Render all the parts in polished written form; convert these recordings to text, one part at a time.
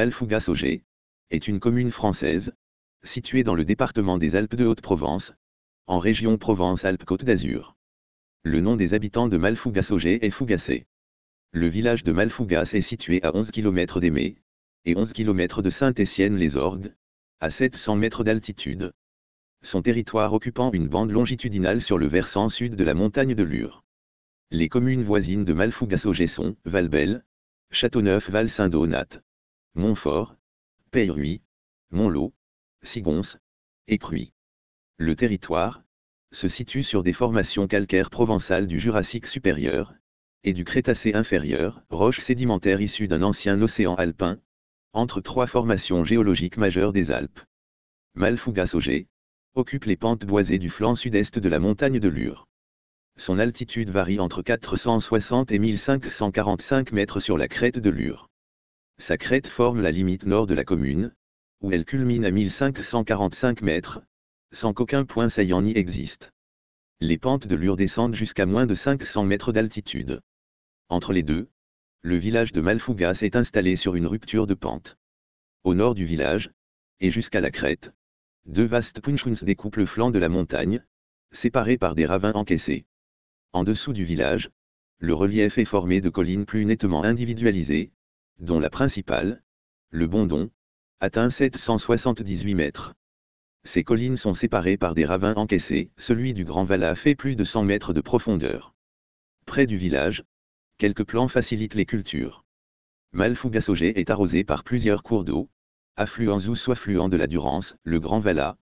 Malfougas-Augé est une commune française, située dans le département des Alpes de Haute-Provence, en région Provence-Alpes-Côte d'Azur. Le nom des habitants de Malfougas-Augé est Fougassais. Le village de Malfougas est situé à 11 km d'Aimé, et 11 km de Saint-Etienne-les-Orgues, à 700 mètres d'altitude. Son territoire occupant une bande longitudinale sur le versant sud de la montagne de Lure. Les communes voisines de Malfougas-Augé sont Valbel, Châteauneuf-Val-Saint-Donat, Montfort, Peyruy, Montlot, Sigons, et Cruy. Le territoire se situe sur des formations calcaires provençales du Jurassique supérieur et du Crétacé inférieur, roches sédimentaires issues d'un ancien océan alpin, entre trois formations géologiques majeures des Alpes. Malfougas-Augé occupe les pentes boisées du flanc sud-est de la montagne de Lure. Son altitude varie entre 460 et 1545 mètres sur la crête de Lure. Sa crête forme la limite nord de la commune, où elle culmine à 1545 mètres, sans qu'aucun point saillant n'y existe. Les pentes de Lure descendent jusqu'à moins de 500 mètres d'altitude. Entre les deux, le village de Malfougas est installé sur une rupture de pente. Au nord du village, et jusqu'à la crête, deux vastes punchouns découpent le flanc de la montagne, séparés par des ravins encaissés. En dessous du village, le relief est formé de collines plus nettement individualisées, dont la principale, le Bondon, atteint 778 mètres. Ces collines sont séparées par des ravins encaissés, celui du Grand Valat fait plus de 100 mètres de profondeur. Près du village, quelques plans facilitent les cultures. Malfougas-Augé est arrosé par plusieurs cours d'eau, affluents ou sous-affluents de la Durance, le Grand Valat,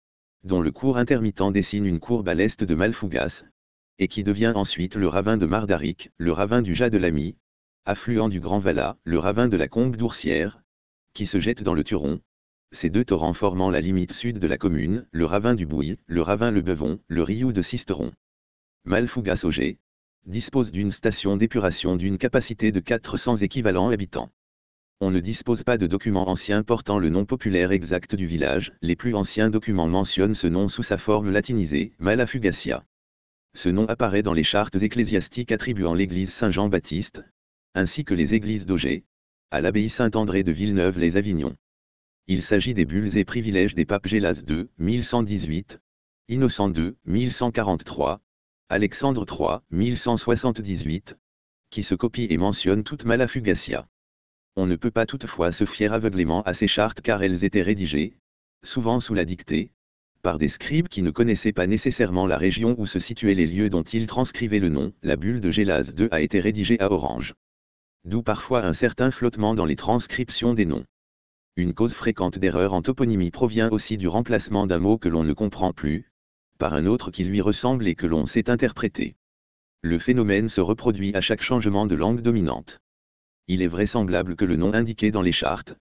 dont le cours intermittent dessine une courbe à l'est de Malfougas, et qui devient ensuite le ravin de Mardaric, le ravin du Jas de l'Amy, affluent du Grand Valat, le ravin de la Combe d'Oursière, qui se jette dans le Turon, ces deux torrents formant la limite sud de la commune, le ravin du Bouilly, le ravin le Beuvon, le Riou de Sisteron. Malfougas-Augé dispose d'une station d'épuration d'une capacité de 400 équivalents habitants. On ne dispose pas de documents anciens portant le nom populaire exact du village, les plus anciens documents mentionnent ce nom sous sa forme latinisée, Malafugasia. Ce nom apparaît dans les chartes ecclésiastiques attribuant l'église Saint-Jean-Baptiste, ainsi que les églises d'Augé, à l'abbaye Saint-André de Villeneuve-les-Avignon. Il s'agit des bulles et privilèges des papes Gélas II, 1118, Innocent II, 1143, Alexandre III, 1178, qui se copient et mentionnent toute Malafugasia. On ne peut pas toutefois se fier aveuglément à ces chartes car elles étaient rédigées, souvent sous la dictée, par des scribes qui ne connaissaient pas nécessairement la région où se situaient les lieux dont ils transcrivaient le nom. La bulle de Gélas II a été rédigée à Orange. D'où parfois un certain flottement dans les transcriptions des noms. Une cause fréquente d'erreur en toponymie provient aussi du remplacement d'un mot que l'on ne comprend plus, par un autre qui lui ressemble et que l'on sait interpréter. Le phénomène se reproduit à chaque changement de langue dominante. Il est vraisemblable que le nom indiqué dans les chartes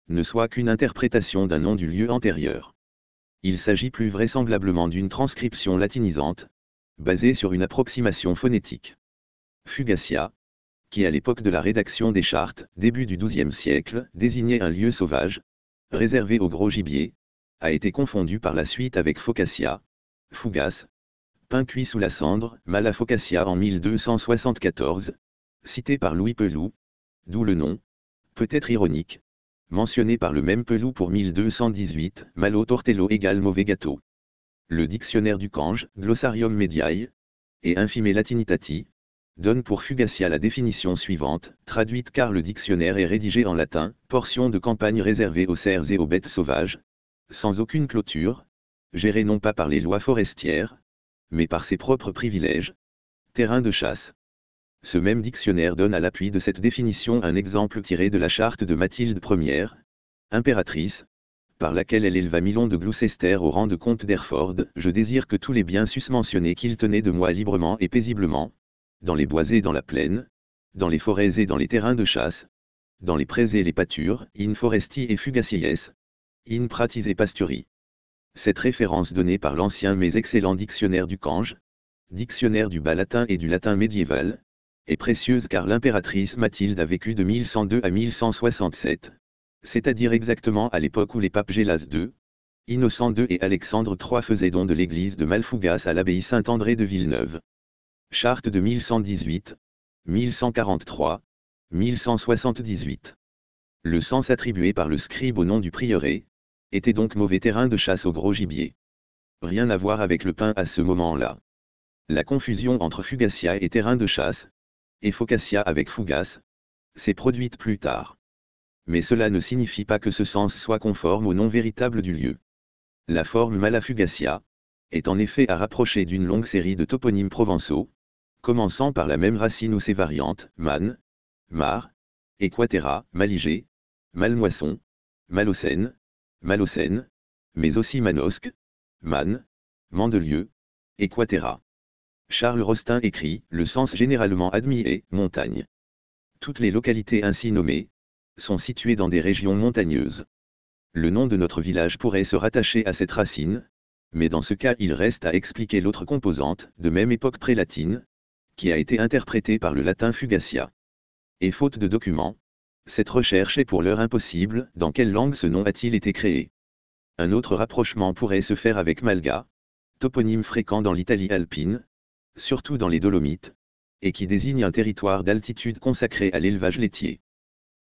ne soit qu'une interprétation d'un nom du lieu antérieur. Il s'agit plus vraisemblablement d'une transcription latinisante, basée sur une approximation phonétique. Fugacia, qui à l'époque de la rédaction des chartes, début du XIIe siècle, désignait un lieu sauvage, réservé au gros gibier, a été confondu par la suite avec Focaccia, Fougas, pain cuit sous la cendre, Malafocacia en 1274, cité par Louis Peloux, d'où le nom, peut-être ironique, mentionné par le même Peloux pour 1218, Malo tortello égale mauvais gâteau. Le dictionnaire du Cange, Glossarium Mediae, et Infime Latinitati, donne pour Fugacia la définition suivante, traduite car le dictionnaire est rédigé en latin, portion de campagne réservée aux cerfs et aux bêtes sauvages, sans aucune clôture, gérée non pas par les lois forestières, mais par ses propres privilèges, terrain de chasse. Ce même dictionnaire donne à l'appui de cette définition un exemple tiré de la charte de Mathilde Ier, impératrice, par laquelle elle éleva Milon de Gloucester au rang de comte d'Hereford. Je désire que tous les biens susmentionnés qu'il tenait de moi librement et paisiblement, dans les bois et dans la plaine, dans les forêts et dans les terrains de chasse, dans les prés et les pâtures, in foresti et fugacies, in pratis et pasturi. Cette référence donnée par l'ancien mais excellent dictionnaire du Cange, dictionnaire du bas latin et du latin médiéval, est précieuse car l'impératrice Mathilde a vécu de 1102 à 1167, c'est-à-dire exactement à l'époque où les papes Gélas II, Innocent II et Alexandre III faisaient don de l'église de Malfougas à l'abbaye Saint-André de Villeneuve. Charte de 1118, 1143, 1178. Le sens attribué par le scribe au nom du prieuré était donc mauvais terrain de chasse au gros gibier. Rien à voir avec le pain à ce moment-là. La confusion entre fugacia et terrain de chasse, et focaccia avec fugas, s'est produite plus tard. Mais cela ne signifie pas que ce sens soit conforme au nom véritable du lieu. La forme Malafugacia est en effet à rapprocher d'une longue série de toponymes provençaux, commençant par la même racine ou ses variantes, man, mar, Equatera, Maligé, Malmoisson, Malocène, Malocène, mais aussi Manosque, Man, Mandelieu, Equatera. Charles Rostin écrit, le sens généralement admis est montagne. Toutes les localités ainsi nommées sont situées dans des régions montagneuses. Le nom de notre village pourrait se rattacher à cette racine, mais dans ce cas il reste à expliquer l'autre composante, de même époque prélatine, qui a été interprétée par le latin fugacia. Et faute de documents, cette recherche est pour l'heure impossible. Dans quelle langue ce nom a-t-il été créé? Un autre rapprochement pourrait se faire avec Malga, toponyme fréquent dans l'Italie alpine, surtout dans les Dolomites, et qui désigne un territoire d'altitude consacré à l'élevage laitier.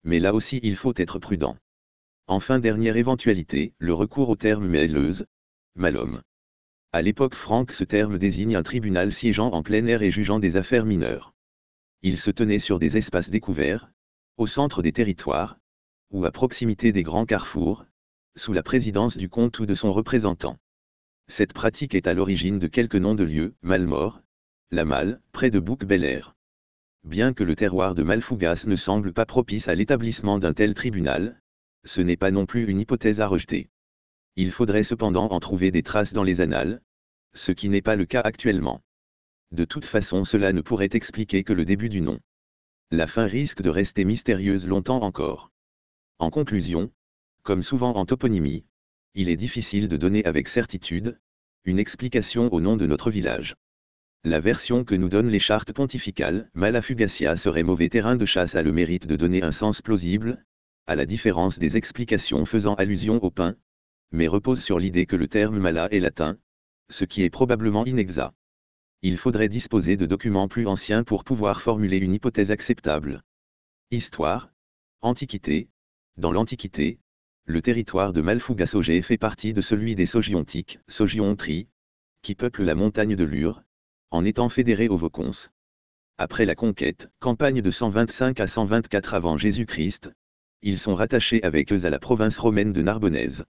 Mais là aussi il faut être prudent. Enfin, dernière éventualité, le recours au terme mêleuse, malhomme. À l'époque franque, ce terme désigne un tribunal siégeant en plein air et jugeant des affaires mineures. Il se tenait sur des espaces découverts, au centre des territoires, ou à proximité des grands carrefours, sous la présidence du comte ou de son représentant. Cette pratique est à l'origine de quelques noms de lieux, Malmort, La Malle, près de Bouc-Bel-Air. Bien que le terroir de Malfougas ne semble pas propice à l'établissement d'un tel tribunal, ce n'est pas non plus une hypothèse à rejeter. Il faudrait cependant en trouver des traces dans les annales, ce qui n'est pas le cas actuellement. De toute façon, cela ne pourrait expliquer que le début du nom. La fin risque de rester mystérieuse longtemps encore. En conclusion, comme souvent en toponymie, il est difficile de donner avec certitude une explication au nom de notre village. La version que nous donnent les chartes pontificales, Malafugacia serait mauvais terrain de chasse, a le mérite de donner un sens plausible, à la différence des explications faisant allusion au pain, mais repose sur l'idée que le terme mala est latin, ce qui est probablement inexact. Il faudrait disposer de documents plus anciens pour pouvoir formuler une hypothèse acceptable. Histoire. Antiquité. Dans l'Antiquité, le territoire de Malfougassogé fait partie de celui des Sogiontiques, Sogiontri, qui peuplent la montagne de Lure, en étant fédérés aux Vaucons. Après la conquête, campagne de 125 à 124 avant Jésus-Christ, ils sont rattachés avec eux à la province romaine de Narbonnaise.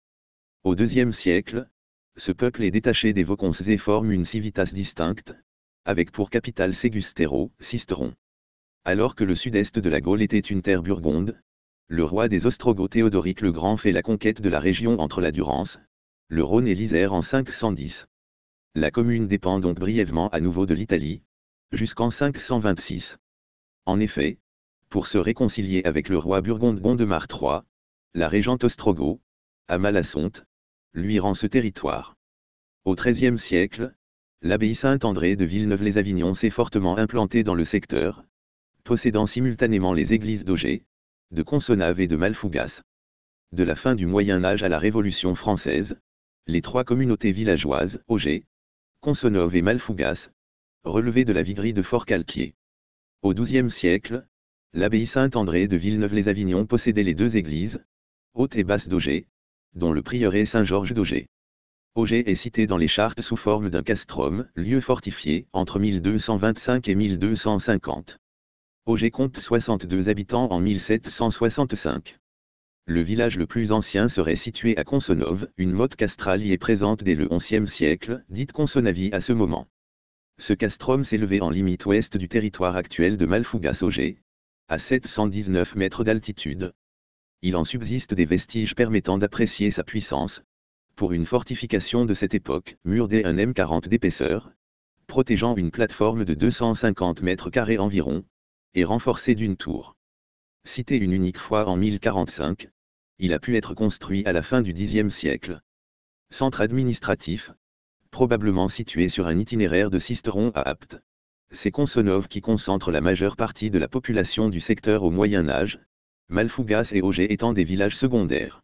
Au IIe siècle, ce peuple est détaché des Vaucons et forme une civitas distincte, avec pour capitale Ségustero, Sisteron. Alors que le sud-est de la Gaule était une terre burgonde, le roi des Ostrogoths Théodoric le Grand fait la conquête de la région entre la Durance, le Rhône et l'Isère en 510. La commune dépend donc brièvement à nouveau de l'Italie, jusqu'en 526. En effet, pour se réconcilier avec le roi burgonde Gondemar III, la régente Ostrogoth, à Malassonte, lui rend ce territoire. Au XIIIe siècle, l'abbaye Saint-André de Villeneuve-les-Avignon s'est fortement implantée dans le secteur, possédant simultanément les églises d'Auger, de Consonnave et de Malfougas. De la fin du Moyen Âge à la Révolution française, les trois communautés villageoises, Auger, Consonnove et Malfougas, relevaient de la viguerie de Fort-Calquier. Au XIIe siècle, l'abbaye Saint-André de Villeneuve-les-Avignon possédait les deux églises, haute et basse d'Auger, dont le prieuré Saint-Georges d'Auger. Auger est cité dans les chartes sous forme d'un castrum, lieu fortifié, entre 1225 et 1250. Auger compte 62 habitants en 1765. Le village le plus ancien serait situé à Consonnove, une motte castrale y est présente dès le XIe siècle, dite Consonnavie à ce moment. Ce castrum s'élevait en limite ouest du territoire actuel de Malfougas-Auger, à 719 mètres d'altitude. Il en subsiste des vestiges permettant d'apprécier sa puissance, pour une fortification de cette époque, mur d'1 m40 d'épaisseur, protégeant une plateforme de 250 mètres carrés environ, et renforcée d'une tour. Cité une unique fois en 1045, il a pu être construit à la fin du Xe siècle. Centre administratif, probablement situé sur un itinéraire de Sisteron à Apt. C'est Consonnove qui concentre la majeure partie de la population du secteur au Moyen Âge, Malfougas et Auger étant des villages secondaires.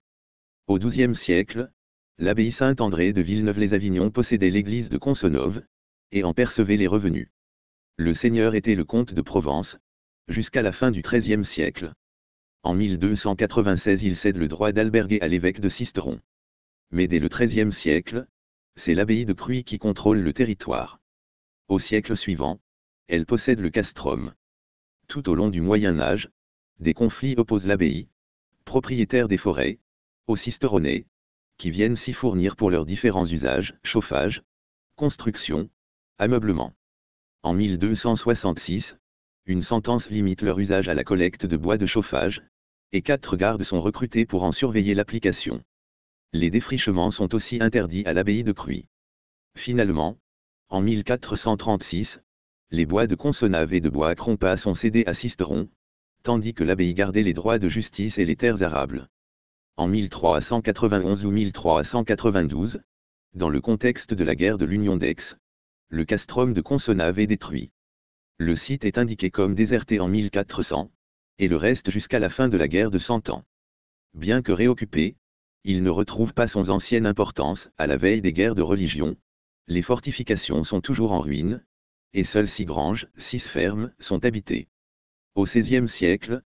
Au XIIe siècle, l'abbaye Saint-André de Villeneuve-les-Avignon possédait l'église de Consonnove, et en percevait les revenus. Le seigneur était le comte de Provence, jusqu'à la fin du XIIIe siècle. En 1296 il cède le droit d'alberguer à l'évêque de Sisteron. Mais dès le XIIIe siècle, c'est l'abbaye de Cruy qui contrôle le territoire. Au siècle suivant, elle possède le castrum. Tout au long du Moyen Âge, des conflits opposent l'abbaye, propriétaire des forêts, aux Sisteronnais, qui viennent s'y fournir pour leurs différents usages, chauffage, construction, ameublement. En 1266, une sentence limite leur usage à la collecte de bois de chauffage, et 4 gardes sont recrutés pour en surveiller l'application. Les défrichements sont aussi interdits à l'abbaye de Cruy. Finalement, en 1436, les bois de Consonnave et de bois à Crompas sont cédés à Sisteron, tandis que l'abbaye gardait les droits de justice et les terres arables. En 1391 ou 1392, dans le contexte de la guerre de l'Union d'Aix, le castrum de Consonnave est détruit. Le site est indiqué comme déserté en 1400, et le reste jusqu'à la fin de la guerre de 100 ans. Bien que réoccupé, il ne retrouve pas son ancienne importance, à la veille des guerres de religion. Les fortifications sont toujours en ruine, et seules 6 granges, 6 fermes, sont habitées. Au XVIe siècle,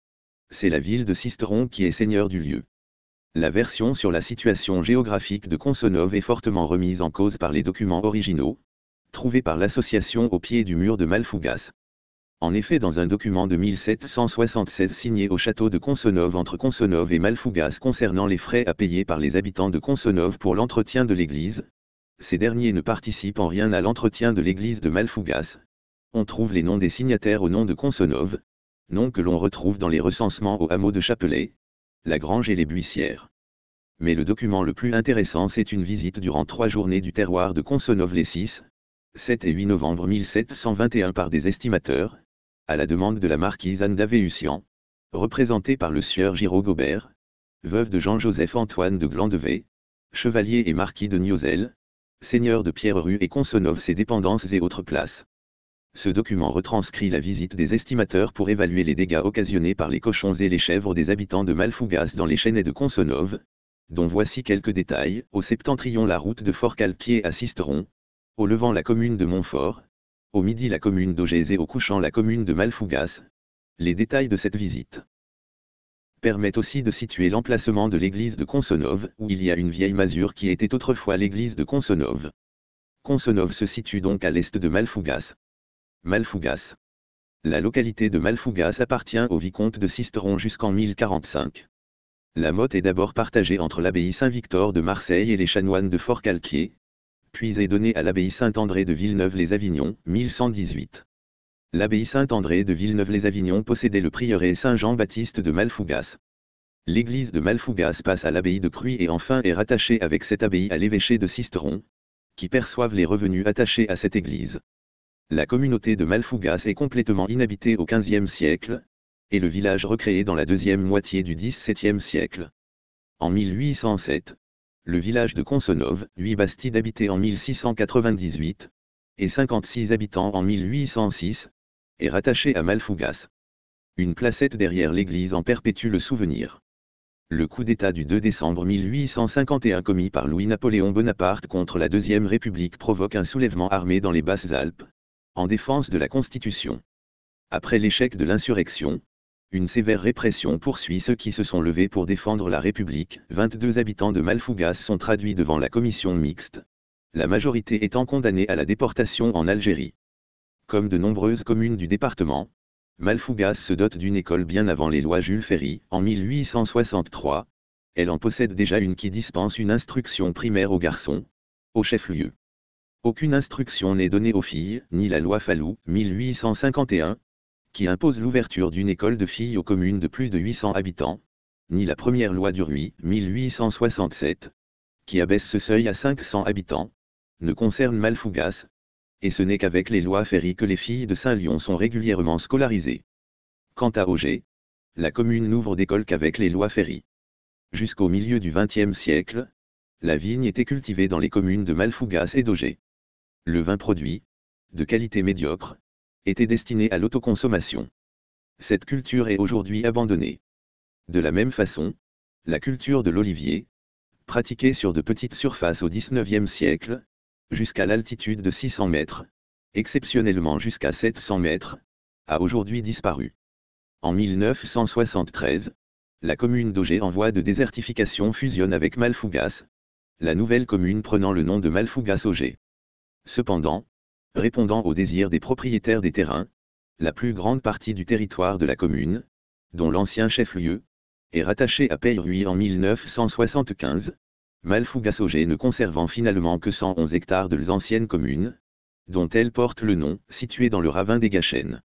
c'est la ville de Sisteron qui est seigneur du lieu. La version sur la situation géographique de Consonnove est fortement remise en cause par les documents originaux, trouvés par l'association au pied du mur de Malfougas. En effet, dans un document de 1776 signé au château de Consonnove entre Consonnove et Malfougas concernant les frais à payer par les habitants de Consonnove pour l'entretien de l'église, ces derniers ne participent en rien à l'entretien de l'église de Malfougas. On trouve les noms des signataires au nom de Consonnove, noms que l'on retrouve dans les recensements au hameau de Chapelet, la Grange et les Buissières. Mais le document le plus intéressant, c'est une visite durant 3 journées du terroir de Consonnove les 6, 7 et 8 novembre 1721 par des estimateurs, à la demande de la marquise Anne d'Avéusian, représentée par le sieur Giraud Gobert, veuve de Jean-Joseph-Antoine de Glandevet, chevalier et marquis de Niozelle, seigneur de Pierrerue et Consonnove ses dépendances et autres places. Ce document retranscrit la visite des estimateurs pour évaluer les dégâts occasionnés par les cochons et les chèvres des habitants de Malfougas dans les chênaies de Consonnove, dont voici quelques détails. Au septentrion la route de Fort-Calquier à Sisteron, au levant la commune de Montfort, au midi la commune d'Augés et au couchant la commune de Malfougas. Les détails de cette visite permettent aussi de situer l'emplacement de l'église de Consonnove, où il y a une vieille masure qui était autrefois l'église de Consonnove. Consonnove se situe donc à l'est de Malfougas. Malfougas. La localité de Malfougas appartient au vicomte de Sisteron jusqu'en 1045. La motte est d'abord partagée entre l'abbaye Saint-Victor de Marseille et les chanoines de Fort-Calquier, puis est donnée à l'abbaye Saint-André de Villeneuve-les-Avignon, 1118. L'abbaye Saint-André de Villeneuve-les-Avignon possédait le prieuré Saint-Jean-Baptiste de Malfougas. L'église de Malfougas passe à l'abbaye de Cruy et enfin est rattachée avec cette abbaye à l'évêché de Sisteron, qui perçoivent les revenus attachés à cette église. La communauté de Malfougas est complètement inhabitée au XVe siècle, et le village recréé dans la deuxième moitié du XVIIe siècle. En 1807, le village de Consonnove, 8 bastides habités en 1698, et 56 habitants en 1806, est rattaché à Malfougas. Une placette derrière l'église en perpétue le souvenir. Le coup d'État du 2 décembre 1851 commis par Louis-Napoléon Bonaparte contre la Deuxième République provoque un soulèvement armé dans les Basses-Alpes, en défense de la Constitution. Après l'échec de l'insurrection, une sévère répression poursuit ceux qui se sont levés pour défendre la République. 22 habitants de Malfougas sont traduits devant la commission mixte, la majorité étant condamnée à la déportation en Algérie. Comme de nombreuses communes du département, Malfougas se dote d'une école bien avant les lois Jules Ferry, en 1863. Elle en possède déjà une qui dispense une instruction primaire aux garçons, au chef-lieu. Aucune instruction n'est donnée aux filles, ni la loi Fallou, 1851, qui impose l'ouverture d'une école de filles aux communes de plus de 800 habitants, ni la première loi du Rhuy, 1867, qui abaisse ce seuil à 500 habitants, ne concerne Malfougas, et ce n'est qu'avec les lois Ferry que les filles de Saint-Lyon sont régulièrement scolarisées. Quant à Augers, la commune n'ouvre d'école qu'avec les lois Ferry. Jusqu'au milieu du XXe siècle, la vigne était cultivée dans les communes de Malfougas et d'Augers. Le vin produit, de qualité médiocre, était destiné à l'autoconsommation. Cette culture est aujourd'hui abandonnée. De la même façon, la culture de l'olivier, pratiquée sur de petites surfaces au XIXe siècle, jusqu'à l'altitude de 600 mètres, exceptionnellement jusqu'à 700 mètres, a aujourd'hui disparu. En 1973, La commune d'Auger en voie de désertification fusionne avec Malfougas, la nouvelle commune prenant le nom de Malfougas-Auger. Cependant, répondant au désir des propriétaires des terrains, la plus grande partie du territoire de la commune, dont l'ancien chef-lieu, est rattaché à Peyruy en 1975, Malfougas-Auger ne conservant finalement que 111 hectares de l'ancienne commune, dont elle porte le nom, située dans le ravin des Gachènes.